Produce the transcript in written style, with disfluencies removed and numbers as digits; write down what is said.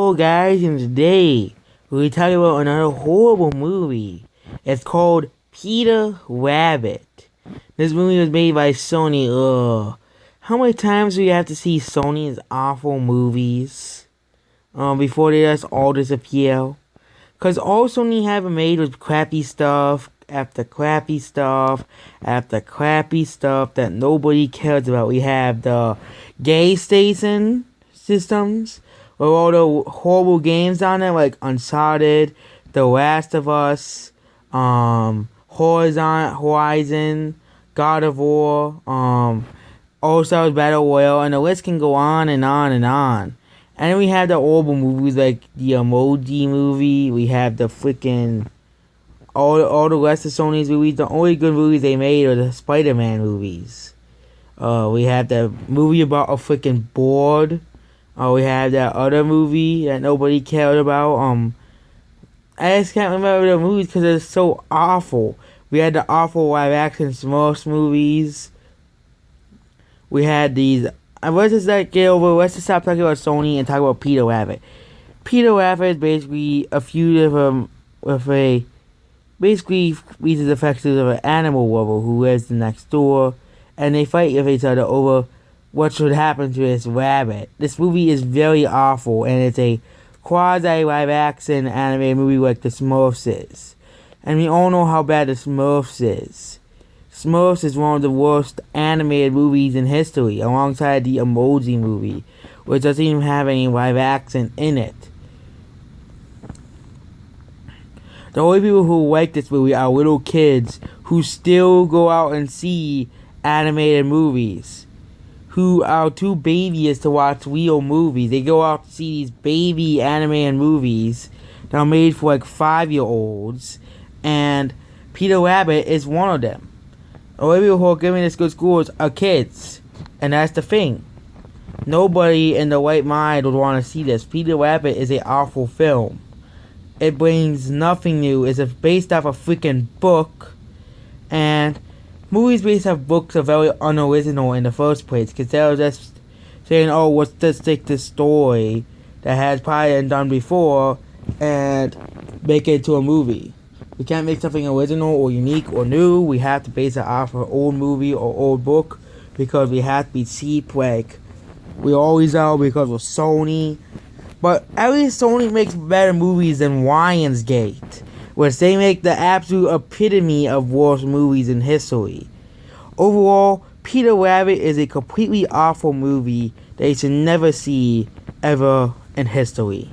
Hello guys, and today we're talking about another horrible movie. It's called Peter Rabbit. This movie was made by Sony. Ugh. How many times do we have to see Sony's awful movies before they just all disappear? Cause all Sony ever made was crappy stuff after crappy stuff after crappy stuff that nobody cares about. We have the gay station systems with all the horrible games on it, like Uncharted, The Last of Us, Horizon, God of War, All Stars Battle Royale, and the list can go on and on and on. And then we have the horrible movies like the Emoji Movie. We have the freaking all the rest of Sony's movies. The only good movies they made are the Spider-Man movies. We have the movie about a freaking board. We have that other movie that nobody cared about. I just can't remember the movies because it's so awful. We had the awful live action Smurfs movies. We had these. Let's just get over. Let's just stop talking about Sony and talk about Peter Rabbit. Peter Rabbit is basically a feud basically reaches the factions of an animal lover who lives next door, and they fight with each other over what should happen to this rabbit. This movie is very awful, and it's a quasi live action animated movie like the Smurfs is. And we all know how bad the Smurfs is. Smurfs is one of the worst animated movies in history, alongside the Emoji Movie, which doesn't even have any live action in it. The only people who like this movie are little kids who still go out and see animated movies, who are too babyish to watch real movies. They go out to see these baby animated movies that are made for like 5-year-olds, and Peter Rabbit is one of them. The only people who are giving this good scores are kids, and that's the thing. Nobody in the right mind would want to see this. Peter Rabbit is an awful film. It brings nothing new. It's based off a freaking book, and movies based off books are very unoriginal in the first place, because they're just saying, oh, let's just take this story that has probably been done before and make it into a movie. We can't make something original or unique or new. We have to base it off an old movie or old book, because we have to be cheap like we always are because we're Sony. But at least Sony makes better movies than Lionsgate, which they make the absolute epitome of worst movies in history. Overall, Peter Rabbit is a completely awful movie that you should never see ever in history.